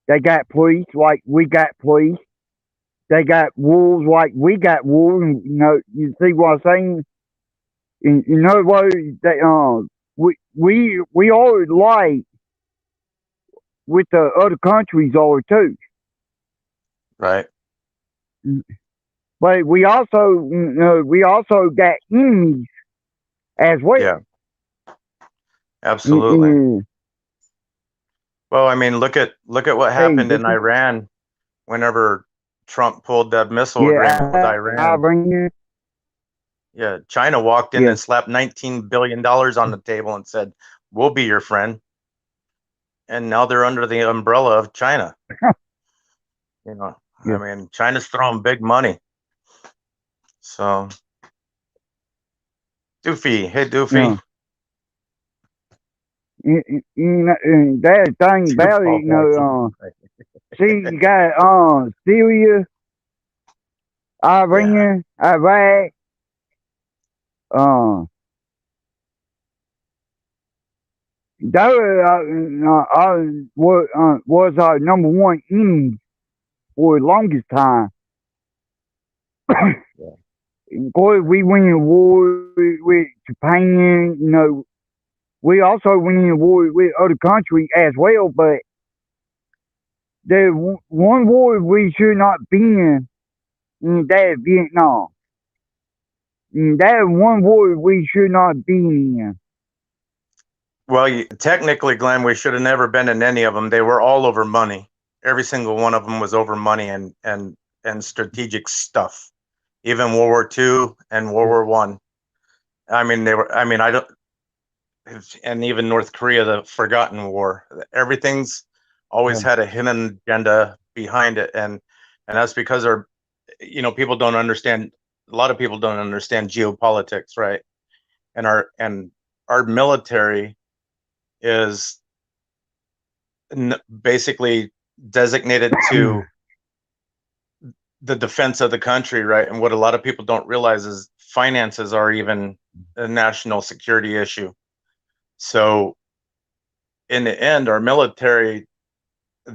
They got police like we got police. They got wolves like we got wolves. You see what I'm saying? In other words, we are like with the other countries are too. Right. But we also got enemies as well. Yeah. Absolutely. Well, look at what happened in Iran whenever Trump pulled that missile agreement with Iran. Yeah, China walked in and slapped $19 billion on the table and said, "We'll be your friend." And now they're under the umbrella of China. China's throwing big money. So, Doofy, hey Doofy. That thing about it, see, you got Syria, Iran, Iraq, that was our number one enemy for the longest time. Of course, we went in war with Japan. We also went in war with other countries as well, but the one war we should not be in that Vietnam. That one war we should not be in. Well, technically, Glenn, we should have never been in any of them. They were all over money. Every single one of them was over money and strategic stuff. Even World War II and World War One. They were. I don't. And even North Korea, the forgotten war. Everything's always had a hidden agenda behind it, and that's because people don't understand. A lot of people don't understand geopolitics, right? And our military is basically designated to the defense of the country, right? And what a lot of people don't realize is finances are even a national security issue. So in the end, our military,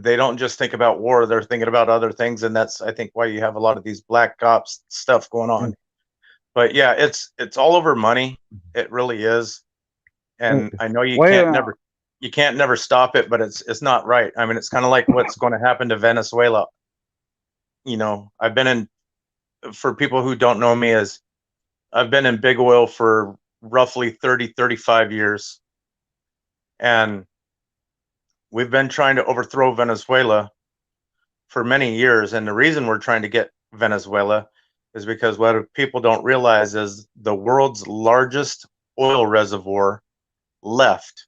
they don't just think about war, they're thinking about other things, and that's, I think, why you have a lot of these black ops stuff going on. But yeah, it's all over money. It really is. And I know you can't never stop it, but it's not right. I mean, it's kind of like what's going to happen to Venezuela. You know, for people who don't know me, I've been in big oil for roughly 35 years. And we've been trying to overthrow Venezuela for many years. And the reason we're trying to get Venezuela is because what people don't realize is the world's largest oil reservoir left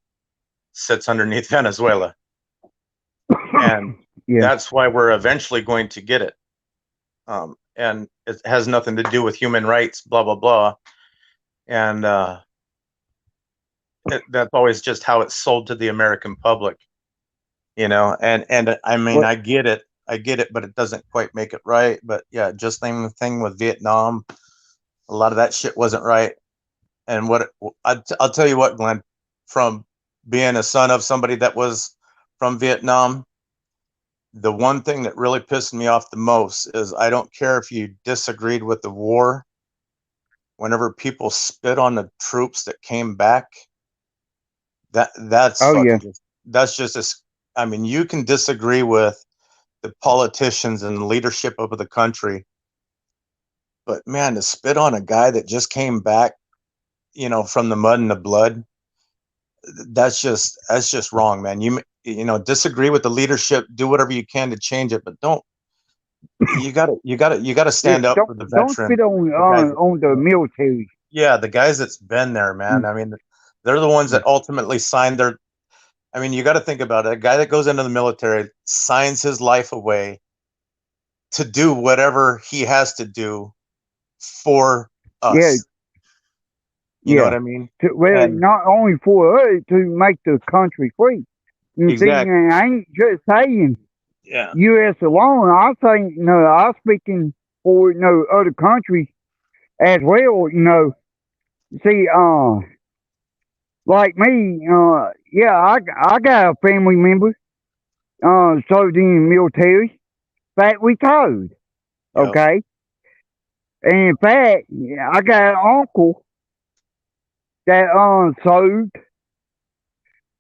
sits underneath Venezuela. And that's why we're eventually going to get it. And it has nothing to do with human rights, blah, blah, blah. And that's always just how it's sold to the American public, you know. And I mean, I get it, but it doesn't quite make it right. But yeah, just the thing with Vietnam, a lot of that shit wasn't right. And I'll tell you what, Glenn, from being a son of somebody that was from Vietnam, the one thing that really pissed me off the most is, I don't care if you disagreed with the war, whenever people spit on the troops that came back, that's just I mean, you can disagree with the politicians and the leadership of the country, but man, to spit on a guy that just came back, you know, from the mud and the blood, that's just wrong, man. You know, disagree with the leadership, do whatever you can to change it, but don't. You gotta stand up for the veteran. Don't spit on the military. Yeah, the guys that's been there, man. I mean, they're the ones that ultimately signed their. I mean, you got to think about it. A guy that goes into the military signs his life away to do whatever he has to do for us. Yeah. You know what I mean? Not only for us, to make the country free. You exactly. See, I ain't just saying yeah. U.S. alone. I'm saying, I'm speaking for, other countries as well, See, like me, I got a family member, served in the military. In fact, retired. Yep. Okay? And in fact, I got an uncle that served.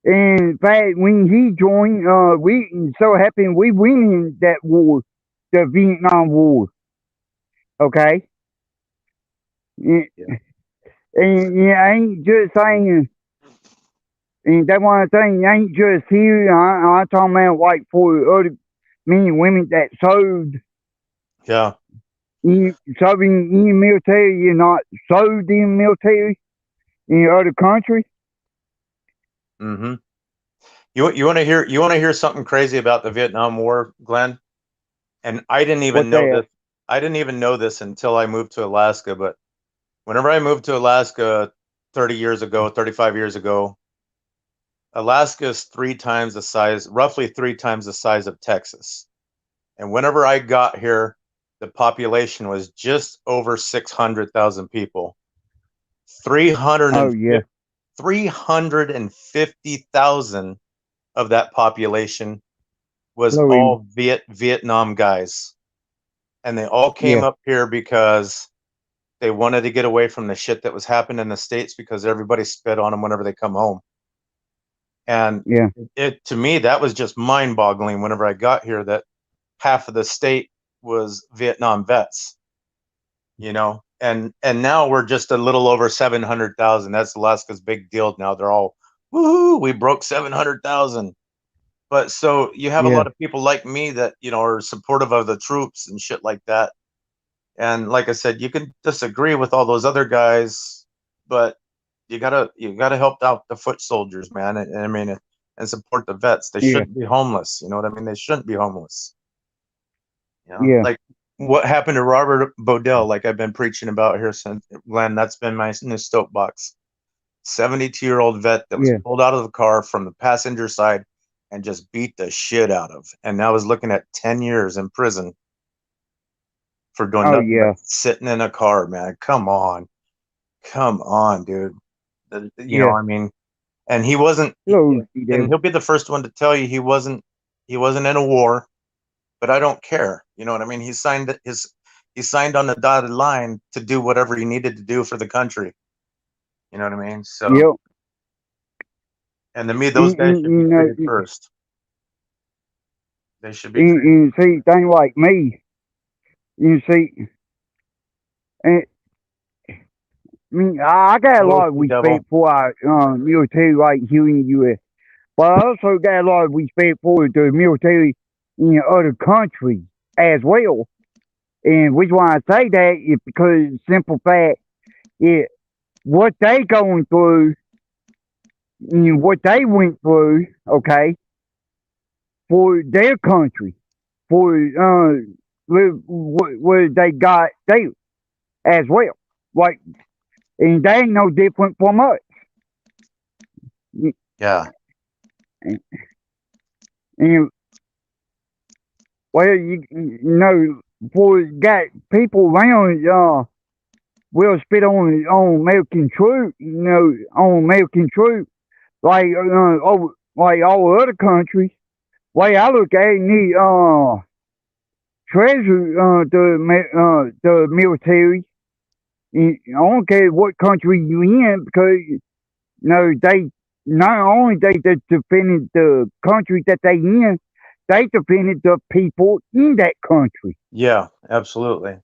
And in fact, when he joined, we so happened we went in that war, the Vietnam War. Okay? And I ain't just saying, and that one thing, ain't just here. I'm talking about like for other men and women that served. Yeah. Serving in the military, you're not served in the military in other countries. Mm-hmm. You want to hear something crazy about the Vietnam War, Glenn? And I didn't even know this. I didn't even know this until I moved to Alaska. But whenever I moved to Alaska 35 years ago, Alaska is roughly three times the size of Texas. And whenever I got here, the population was just over 600,000 people. 350,000 of that population was all Vietnam guys. And they all came up here because they wanted to get away from the shit that was happening in the States, because everybody spit on them whenever they come home. And to me, that was just mind-boggling whenever I got here, that half of the state was Vietnam vets, and now we're just a little over 700,000. That's Alaska's big deal now. They're all, woohoo, we broke 700,000. But so you have a lot of people like me that, are supportive of the troops and shit like that. And like I said, you can disagree with all those other guys, but you gotta help out the foot soldiers, man. And I mean, and support the vets. They shouldn't be homeless. You know what I mean? They shouldn't be homeless. Like what happened to Robert Bodell, like I've been preaching about here since, Glenn, that's been my new soapbox. 72-year-old vet that was pulled out of the car from the passenger side and just beat the shit out of, and now is looking at 10 years in prison for doing nothing but sitting in a car, man. Come on, dude. I mean, and he wasn't, and he'll be the first one to tell you he wasn't He wasn't in a war, but I don't care. You know what I mean? He signed on the dotted line to do whatever he needed to do for the country. You know what I mean? So, Yep. and to me, those guys should be treated first. They should be treated. You see, things like me, you see, and I got a lot of respect for our military right here in the U.S., but I also got a lot of respect for the military in other countries as well. And the reason why I say that is because simple fact is what they going through, what they went through, okay, for their country, for where they got there as well. Like, and they ain't no different from us. Yeah. And well, you know, for got people around, will spit on American troops, on American troops, like like all other countries. Way I look at it, need treasure the military. I don't care what country you in, because they not only they defended the country that they in, they defended the people in that country. Yeah, absolutely.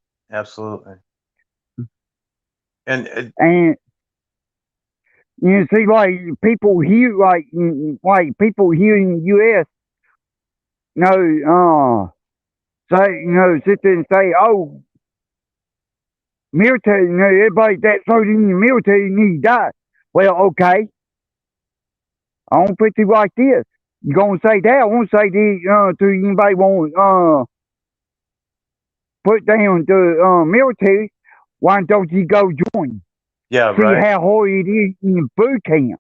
And you see, like people here, like people here in the U.S. Sit there and say, "Oh, military, everybody that served in the military need to die." Well, okay. I don't put it like this. You gonna say that? I won't say that to anybody won't put down the military. Why don't you go join? Yeah, see right. how hard it is in boot camp.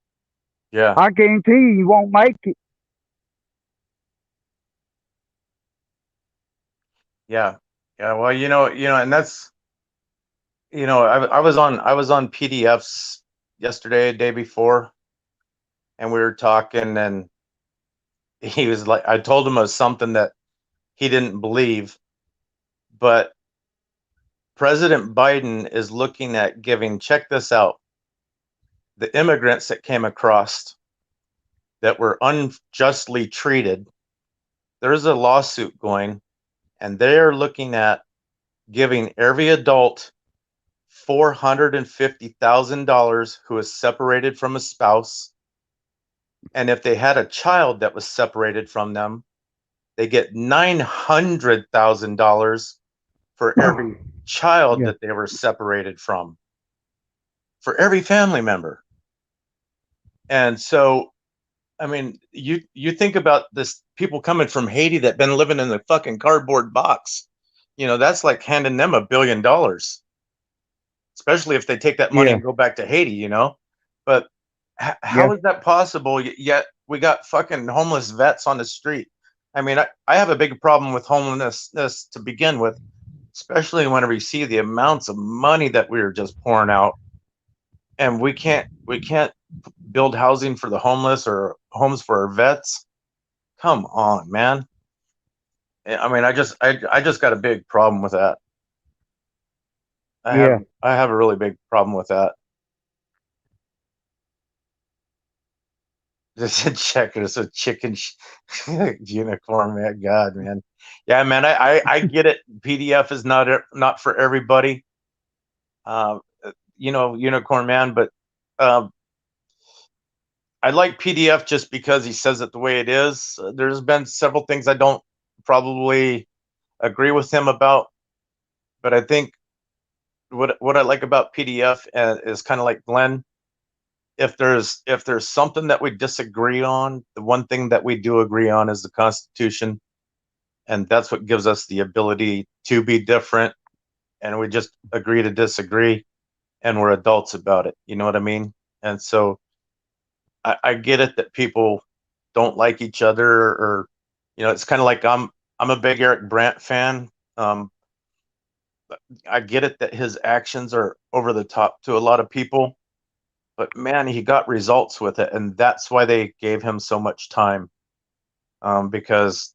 Yeah. I guarantee you won't make it. Yeah. Well, and that's, I was on PDFs yesterday, day before, and we were talking, and he was like, I told him it was something that he didn't believe, but President Biden is looking at giving, check this out, the immigrants that came across that were unjustly treated. There's a lawsuit going, and they're looking at giving every adult $450,000 who is separated from a spouse. And if they had a child that was separated from them, they get $900,000 for every child that they were separated from, for every family member. And so, I mean, you think about this, people coming from Haiti that been living in the fucking cardboard box. That's like handing them $1 billion, especially if they take that money and go back to Haiti, But how is that possible? Yet we got fucking homeless vets on the street. I mean, I have a big problem with homelessness to begin with, especially whenever you see the amounts of money that we are just pouring out, and we can't build housing for the homeless or homes for our vets. Come on, man. I mean, I just got a big problem with that. I have a really big problem with that. Just a checker, it's a chicken unicorn, man. God, man. Yeah, man. I get it. PDF is not for everybody. Unicorn man, but I like PDF just because he says it the way it is. There's been several things I don't probably agree with him about, but I think what I like about PDF is kind of like Glenn. If there's something that we disagree on, the one thing that we do agree on is the Constitution, and that's what gives us the ability to be different, and we just agree to disagree, and we're adults about it. You know what I mean? And so I get it that people don't like each other, or it's kind of like I'm a big Eric Brandt fan. I get it that his actions are over the top to a lot of people, but man, he got results with it, and that's why they gave him so much time, because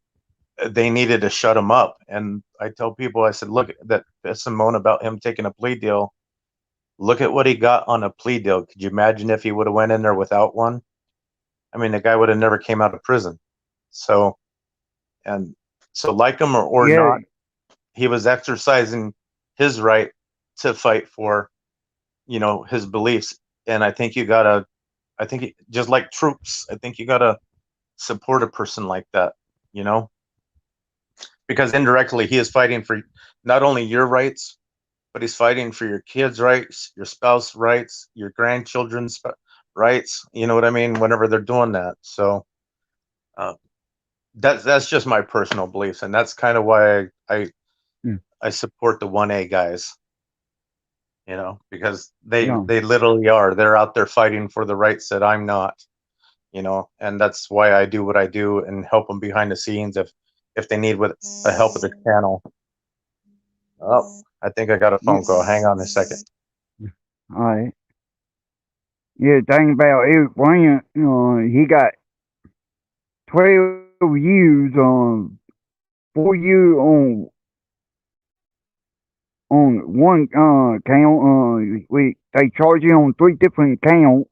they needed to shut him up. And I tell people, I said, look, that Simone about him taking a plea deal. Look at what he got on a plea deal. Could you imagine if he would have went in there without one? I mean, the guy would have never came out of prison. So, and so like him or Yeah, not, he was exercising his right to fight for, his beliefs. And I think just like troops, I think you gotta support a person like that, because indirectly he is fighting for not only your rights, but he's fighting for your kids' rights, your spouse rights, your grandchildren's rights. You know what I mean? Whenever they're doing that. So uh, that's just my personal beliefs, and that's kind of why I support the 1A guys. Because they yeah. literally are. They're out there fighting for the rights that I'm not. And that's why I do what I do and help them behind the scenes if they need with the help of the channel. Oh, I think I got a phone call. Hang on a second. All right. Yeah, thing about Eric Bryant, he got 12 years on 4 years on one count. They charge him on 3 different counts.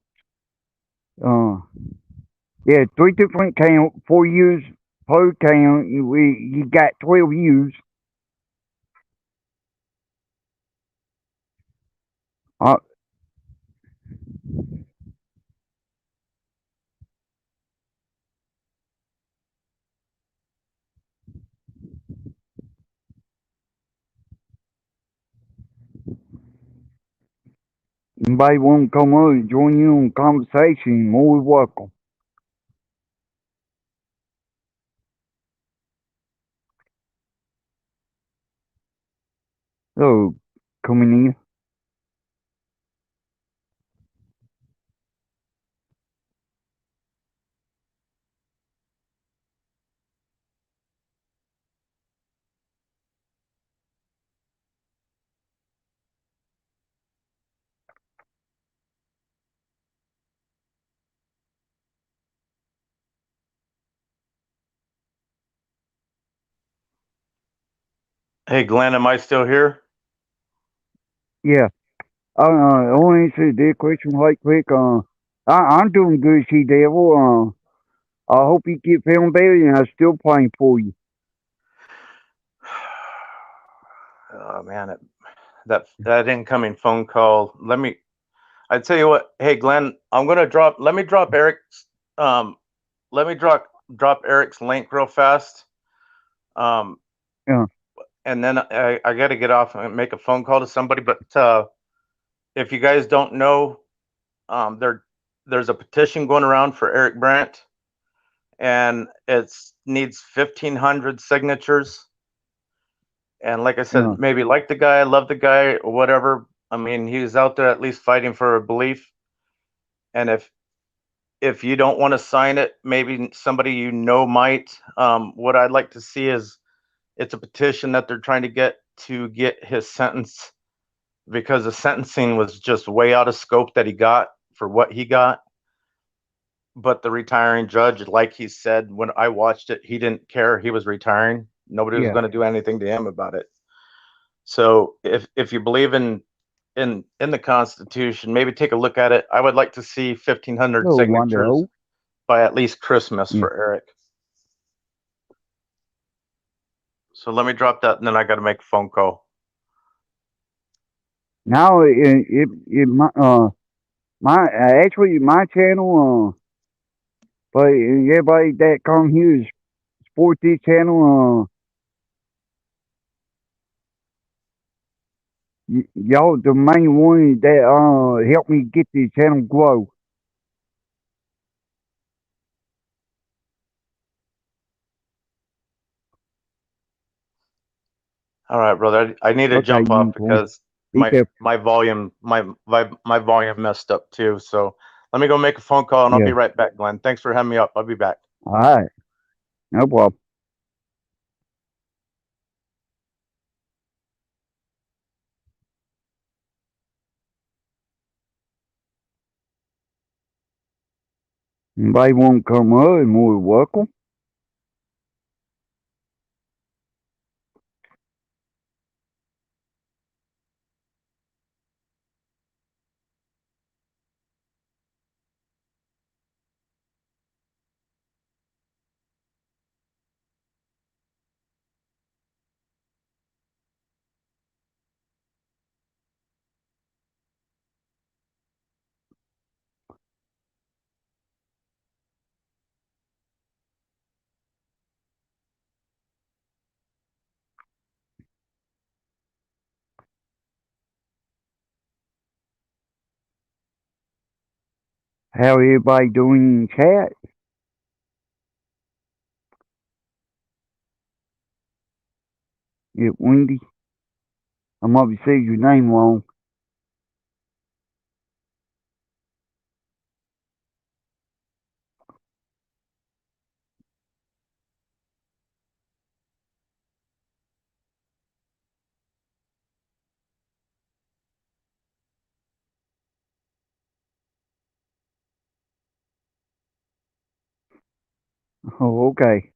Yeah, 3 different counts, 4 years per count. He got 12 years. Uh, Anybody want to come up and join you on conversation, more welcome. So, coming in. Hey, Glenn, am I still here? Yeah. I'll answer that question right quick. I'm doing good, She Devil. I hope you get feeling better, and I'm still praying for you. Oh man, that incoming phone call. I tell you what. Hey, Glenn, Let me drop Eric's. Let me drop Eric's link real fast. Um, Yeah. and then I got to get off and make a phone call to somebody. But if you guys don't know, there's a petition going around for Eric Brandt, and it needs 1,500 signatures. And like I said, Yeah. maybe like the guy, love the guy, or whatever. I mean, he was out there at least fighting for a belief. And if you don't want to sign it, maybe somebody might. What I'd like to see is it's a petition that they're trying to get his sentence, because the sentencing was just way out of scope that he got for what he got. But the retiring judge, like he said, when I watched it, he didn't care. He was retiring. Nobody was Yeah. going to do anything to him about it. So if you believe in the Constitution, maybe take a look at it. I would like to see 1,500 Hello, signatures Wonderful. by at least Christmas Yeah. for Eric. So let me drop that, and then I got to make a phone call. Now, actually, my channel, but everybody that come here is support this channel. Y'all the main one that helped me get this channel grow. All right, brother. I need to Okay, jump off unicorn. because Be careful. my volume messed up too. So let me go make a phone call, and I'll be Yeah. right back, Glenn. Thanks for having me up. I'll be back. All right. No problem. Anybody want to come up, more welcome. How everybody doing in chat? Yeah, Wendy. I might be saying your name wrong. Oh, okay.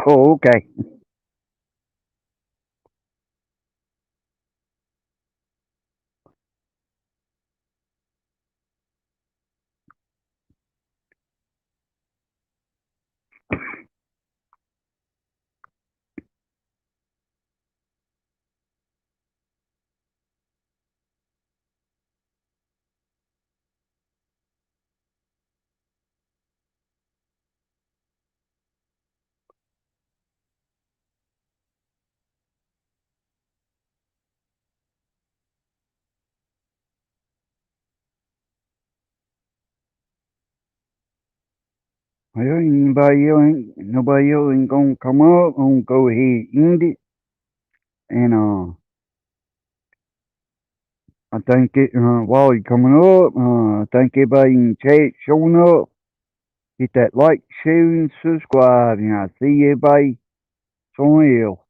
Oh, okay. Well, nobody else ain't gonna come up. I'm gonna go ahead and end it. And I thank it while you coming up. Thank everybody in the chat showing up. Hit that like, share, and subscribe. And I'll see everybody somewhere else.